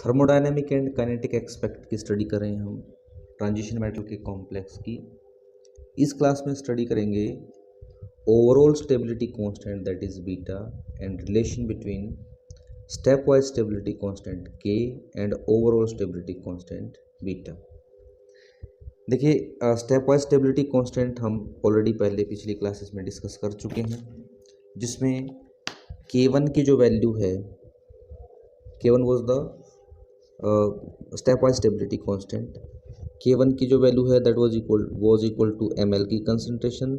Thermodynamic and kinetic aspect की study कर रहे हैं हम ट्रांजिशन मेटल के कॉम्प्लेक्स की। इस क्लास में स्टडी करेंगे overall stability constant that is beta and relation between step wise stability constant के and overall stability constant beta. देखिए स्टेप वाइज स्टेबिलिटी कांस्टेंट हम ऑलरेडी पहले पिछली क्लासेस में डिस्कस कर चुके हैं, जिसमें K1 की जो वैल्यू है, K1 was the step wise stability constant. K1 की जो वैल्यू है that was equal to ml की कंसंट्रेशन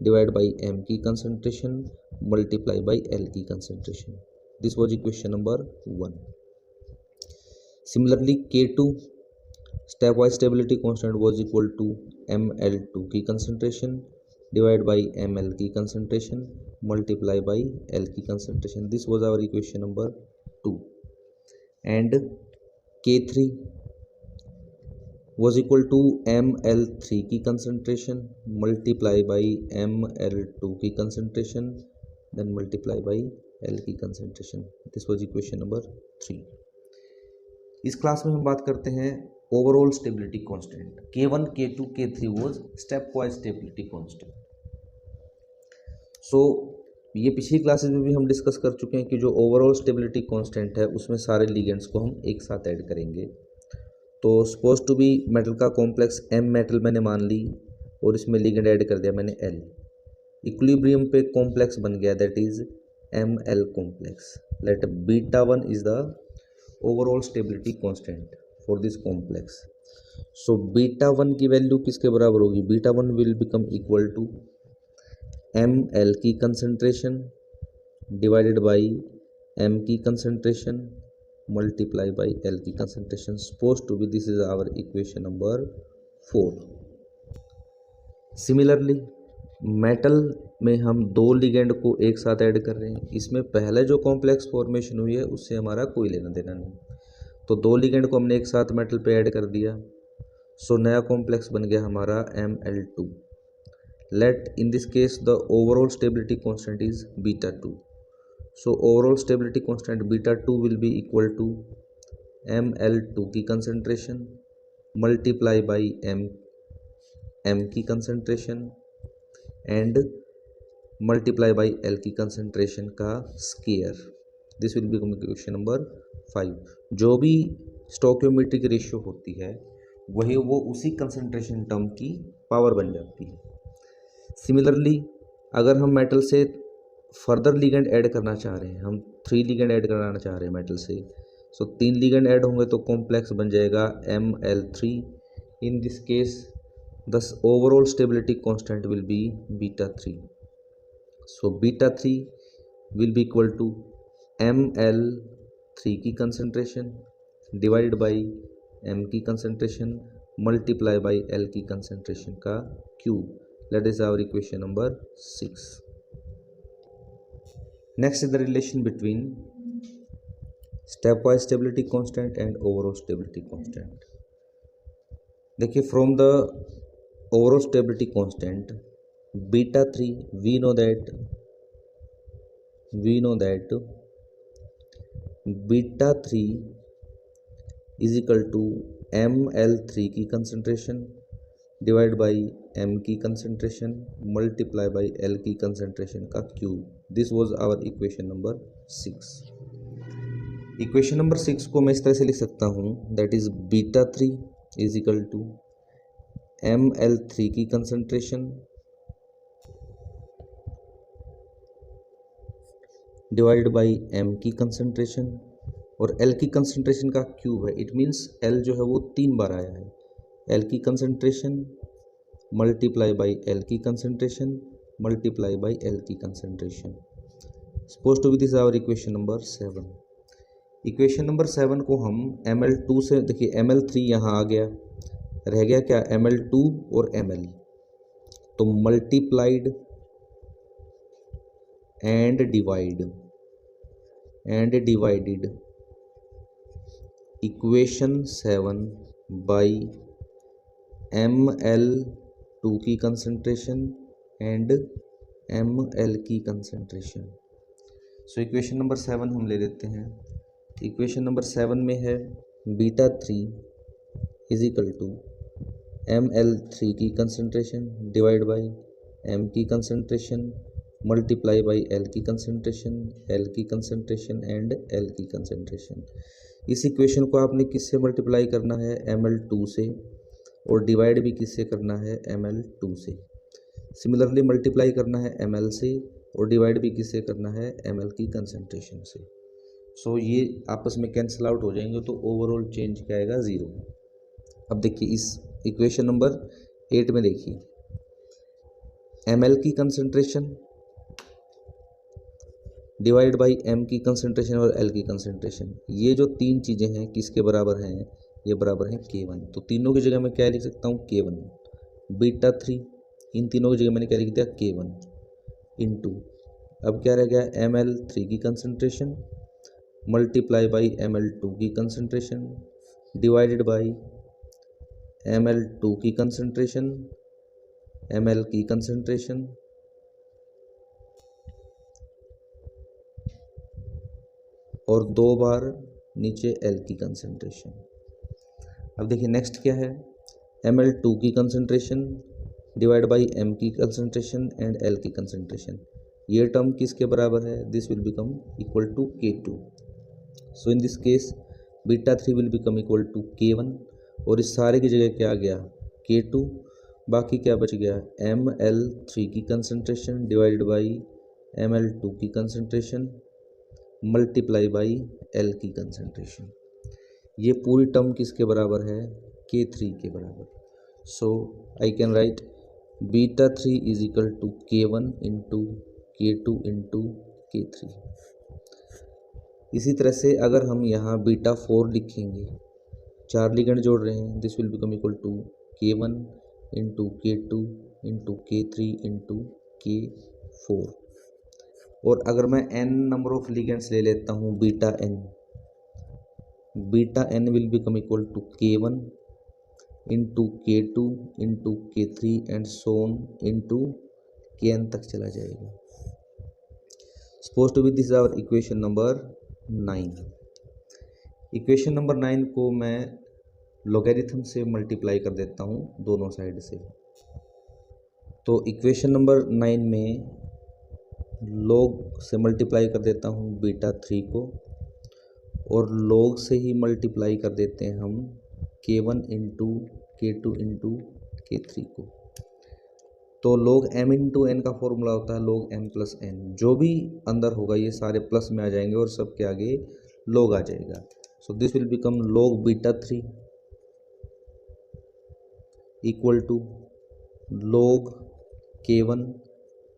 डिवाइड बाई m की कंसंट्रेशन मल्टीप्लाई बाई l की concentration. This was equation number 1। Similarly K2 step wise stability constant was equal to ml2 की concentration divide by ml की concentration multiply by l की concentration. This was our equation number 2। And K3 was equal to ml3 की concentration multiply by ml2 की concentration then multiply by l की concentration. This was equation number 3। इस class में हम बात करते हैं overall stability constant. K1, K2, K3 was step wise stability constant. So ये पिछली क्लासेस में भी हम डिस्कस कर चुके हैं कि जो ओवरऑल स्टेबिलिटी कांस्टेंट है उसमें सारे लिगेंड्स को हम एक साथ ऐड करेंगे। तो सपोज टू बी मेटल का कॉम्प्लेक्स M मेटल मैंने मान ली और इसमें लिगेंड ऐड कर दिया मैंने L। इक्विलिब्रियम पे कॉम्प्लेक्स बन गया that is ML complex. Let beta 1 is the overall stability constant for this complex. So beta 1 की वैल्यू किसके बराबर होगी? Beta 1 will become equal to ML की कंसंट्रेशन डिवाइडेड बाई M की कंसंट्रेशन मल्टीप्लाई बाई L की concentration. Suppose to be this is our equation number 4। Similarly metal में हम दो लिगेंड को एक साथ ऐड कर रहे हैं। इसमें पहले जो कॉम्प्लेक्स फॉर्मेशन हुई है उससे हमारा कोई लेना देना नहीं, तो दो लिगेंड को हमने एक साथ मेटल पे ऐड कर दिया। सो नया कॉम्प्लेक्स बन गया हमारा ML2। Let in this case the overall stability constant is beta 2। So overall stability constant beta 2 will be equal to ML2 की कंसंट्रेशन मल्टीप्लाई बाई M की concentration and multiply by L की concentration का square. This will become equation number 5। जो भी stoichiometric ratio होती है वही वो उसी कंसंट्रेशन टर्म की पावर बन जाती है। सिमिलरली अगर हम मेटल से फर्दर लिगेंड ऐड करना चाह रहे हैं, हम 3 लिगेंड ऐड कराना चाह रहे हैं मेटल से, सो 3 लिगेंड ऐड होंगे तो कॉम्प्लेक्स बन जाएगा ML3। In this case the overall stability constant will be beta 3। So beta 3 will be equal to ML3 की कंसंट्रेशन डिवाइडेड बाई M की कंसंट्रेशन मल्टीप्लाई बाई L की कंसंट्रेशन का cube. That is our equation number 6. Next is the relation between stepwise stability constant and overall stability constant. देखिए from the overall stability constant beta 3 we know that beta 3 is equal to ML3 की concentration divide by M की concentration multiply by L की concentration का cube. This was our equation number 6। Equation number 6 को मैं इस तरह से लिख सकता हूँ that is beta 3 is equal to ML3 की कंसंट्रेशन डिवाइड बाई M की कंसंट्रेशन और L की कंसंट्रेशन का क्यूब है। इट मीन्स L जो है वो 3 बार आया है। L की कंसंट्रेशन मल्टीप्लाई बाई L की कंसंट्रेशन मल्टीप्लाई बाई L की concentration. Suppose to be this our equation number 7। Equation number 7 को हम ML2 से, देखिए ML3 यहाँ आ गया, रह गया क्या ML2 और ML, तो multiplied and divided equation 7 by ML2 की कंसंट्रेशन एंड ML की कंसंट्रेशन। सो इक्वेशन नंबर 7 हम ले लेते हैं। इक्वेशन नंबर 7 में है beta 3 is equal to ML3 की कंसंट्रेशन डिवाइड बाई M की कंसंट्रेशन मल्टीप्लाई बाई L की कंसंट्रेशन, L की कंसंट्रेशन एंड L की कंसंट्रेशन। इस इक्वेशन को आपने किससे मल्टीप्लाई करना है? ML2 से, और डिवाइड भी किससे करना है? ML2 से। सिमिलरली मल्टीप्लाई करना है ML से और डिवाइड भी किससे करना है? ML की कंसंट्रेशन से। सो ये आपस में कैंसिल आउट हो जाएंगे, तो ओवरऑल चेंज क्या आएगा? 0। अब देखिए इस इक्वेशन नंबर 8 में देखिए, ML की कंसंट्रेशन डिवाइड बाई M की कंसंट्रेशन और L की कंसंट्रेशन, ये जो तीन चीज़ें हैं किसके बराबर हैं? ये बराबर हैं K1। तो तीनों की जगह मैं क्या लिख सकता हूँ? K1। बीटा 3, इन तीनों की जगह मैंने क्या लिख दिया? K1 इंटू, अब क्या रह गया? ML3 की कंसंट्रेशन मल्टीप्लाई बाई ML2 की कंसंट्रेशन डिवाइडेड बाई ML2 की कंसंट्रेशन, ML की कंसंट्रेशन, और 2 बार नीचे L की कंसंट्रेशन। अब देखिए नेक्स्ट क्या है? ML2 की कंसंट्रेशन डिवाइड बाई M की कंसंट्रेशन एंड L की कंसंट्रेशन। ये टर्म किसके बराबर है? This will become equal to K2। So in this case beta 3 will become equal to K1, और इस सारे की जगह क्या आ गया? K2। बाकी क्या बच गया? ML3 की कंसंट्रेशन डिवाइडेड बाई ML2 की कंसंट्रेशन मल्टीप्लाई बाई L की कंसंट्रेशन। ये पूरी टर्म किसके बराबर है? K3 के बराबर। So I can write beta 3 is equal to K1 into K2 into K3। इसी तरह से अगर हम यहाँ बीटा 4 लिखेंगे, 4 लिगेंड जोड़ रहे हैं, this will become equal to K1 into K2 into K3 into K4। और अगर मैं n नंबर ऑफ लिगेंड्स ले लेता हूँ beta n will become equal to K1 into K2 into K3 and so on into Kn तक चला जाएगा। Suppose to be this is our equation number 9। Equation number 9 को मैं लॉगरिथम से multiply कर देता हूँ दोनों साइड से। तो इक्वेशन नंबर 9 में लॉग से मल्टीप्लाई कर देता हूँ बीटा 3 को, और लॉग से ही मल्टीप्लाई कर देते हैं हम K1 into K2 into K3 को। तो log m इंटू n का फॉर्मूला होता है log m प्लस n। जो भी अंदर होगा ये सारे प्लस में आ जाएंगे और सबके आगे log आ जाएगा। So this will become log beta 3 equal to log K1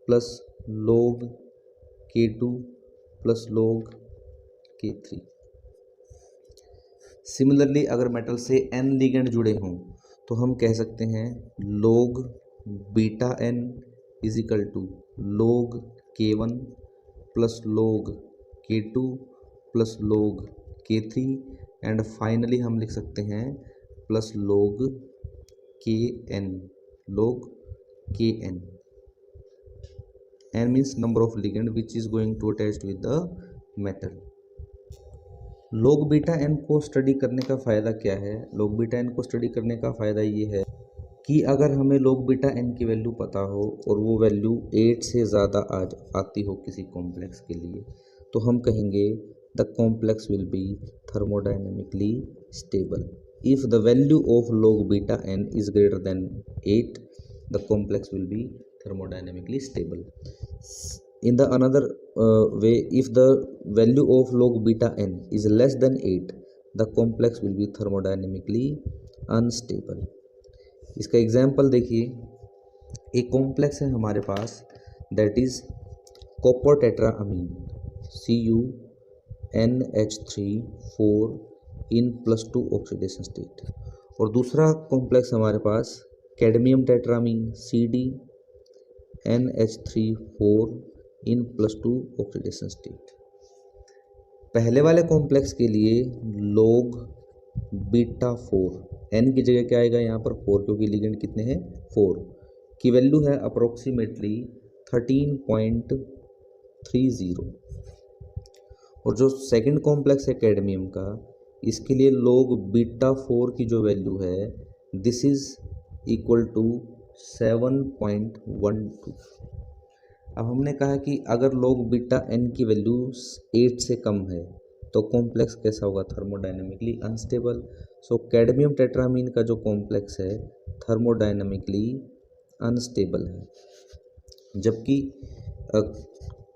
plus log K2 plus log K3। Similarly अगर मेटल से n लिगेंड जुड़े हों तो हम कह सकते हैं log beta n is equal to log K1 plus log K2 plus log K3 and finally हम लिख सकते हैं plus log Kn। log Kn, n means number of ligand which is going to attached with the metal। log beta n को study करने का फ़ायदा क्या है? log बीटा n को स्टडी करने का फ़ायदा ये है कि अगर हमें log बीटा n की वैल्यू पता हो और वो वैल्यू 8 से ज़्यादा आती हो किसी कॉम्प्लेक्स के लिए, तो हम कहेंगे the complex will be thermodynamically stable. If the value of log beta n is greater than 8, the complex will be thermodynamically stable. In the another way, if the value of log beta n is less than 8, the complex will be thermodynamically unstable. इसका example देखिए, एक complex है हमारे पास that is copper tetraammine CuNH3 in +2 oxidation state, और दूसरा complex हमारे पास cadmium tetrammine CdNH3 in +2 oxidation state. पहले वाले कॉम्प्लेक्स के लिए log बीटा 4, n की जगह क्या आएगा यहाँ पर 4, क्योंकि लिगेंड कितने हैं 4 की वैल्यू है अप्रोक्सीमेटली 13.30। और जो सेकंड कॉम्प्लेक्स है कैडमियम का इसके लिए log बीटा 4 की जो वैल्यू है दिस इज इक्वल टू 7.12। अब हमने कहा कि अगर log बीटा n की वैल्यू 8 से कम है तो कॉम्प्लेक्स कैसा होगा, थर्मोडायनेमिकली अनस्टेबल। सो कैडमियम टेट्रामीन का जो कॉम्प्लेक्स है थर्मोडायनेमिकली अनस्टेबल है, जबकि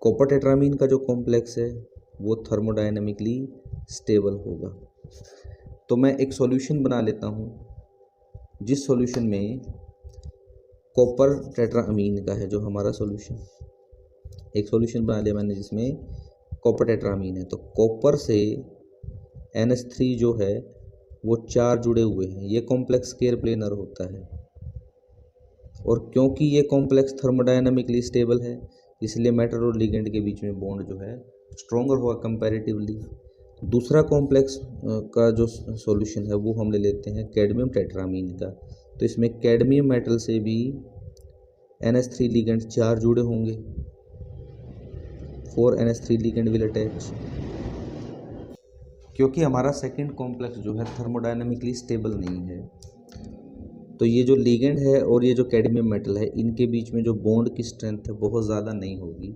कॉपर टेट्रामीन का जो कॉम्प्लेक्स है वो थर्मोडायनेमिकली स्टेबल होगा। तो मैं एक सॉल्यूशन बना लेता हूँ जिस सॉल्यूशन में कॉपर टेट्रामीन का है, जो हमारा सॉल्यूशन, एक सॉल्यूशन बना लिया मैंने जिसमें कॉपर टेट्रामीन है। तो कॉपर से NH3 जो है वो 4 जुड़े हुए हैं, ये कॉम्प्लेक्स स्केयर प्लेनर होता है, और क्योंकि ये कॉम्प्लेक्स थर्मोडायनामिकली स्टेबल है इसलिए मेटल और लिगेंड के बीच में बॉन्ड जो है स्ट्रॉन्गर होगा कंपैरेटिवली। दूसरा कॉम्प्लेक्स का जो सॉल्यूशन है वो हम ले लेते हैं कैडमियम टेट्रामीन का। तो इसमें कैडमियम मेटल से भी NH3 लिगेंड 4 जुड़े होंगे, 4 NH3 लिगेंड विल अटैच। क्योंकि हमारा सेकंड कॉम्प्लेक्स जो है थर्मोडायनामिकली स्टेबल नहीं है, तो ये जो लिगेंड है और ये जो कैडमियम मेटल है इनके बीच में जो बॉन्ड की स्ट्रेंथ है बहुत ज़्यादा नहीं होगी।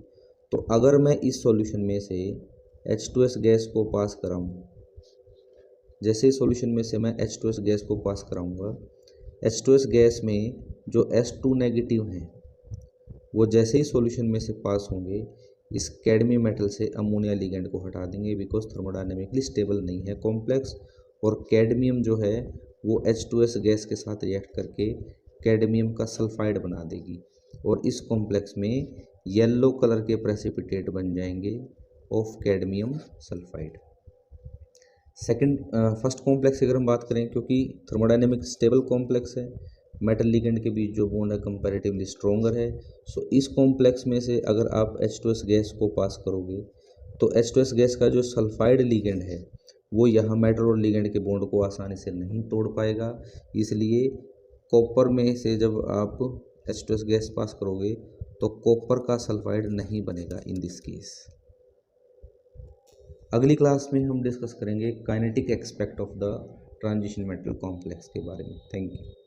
तो अगर मैं इस सॉल्यूशन में से H2S गैस को पास कराऊं, जैसे इस सॉल्यूशन में से मैं H2S गैस को पास कराऊंगा, H2S गैस में जो S2 नेगेटिव हैं वो जैसे ही सॉल्यूशन में से पास होंगे इस कैडमियम मेटल से अमोनिया लिगेंड को हटा देंगे, बिकॉज थर्मोडायनेमिकली स्टेबल नहीं है कॉम्प्लेक्स। और कैडमियम जो है वो H2S गैस के साथ रिएक्ट करके कैडमियम का सल्फाइड बना देगी और इस कॉम्प्लेक्स में येलो कलर के प्रेसिपिटेट बन जाएंगे of cadmium sulphide. First complex की अगर हम बात करें, क्योंकि थर्मोडायनेमिक स्टेबल कॉम्प्लेक्स है, मेटल लिगेंड के बीच जो बॉन्ड है कंपैरेटिवली स्ट्रॉन्गर है। सो इस कॉम्प्लेक्स में से अगर आप H2S गैस को पास करोगे तो H2S गैस का जो सल्फाइड लिगेंड है वो यहाँ मेटल और लिगेंड के बॉन्ड को आसानी से नहीं तोड़ पाएगा, इसलिए कॉपर में से जब आप H2S गैस पास करोगे तो कॉपर का सल्फाइड नहीं बनेगा इन दिस केस। अगली क्लास में हम डिस्कस करेंगे kinetic aspect of the transition metal complex के बारे में। Thank you.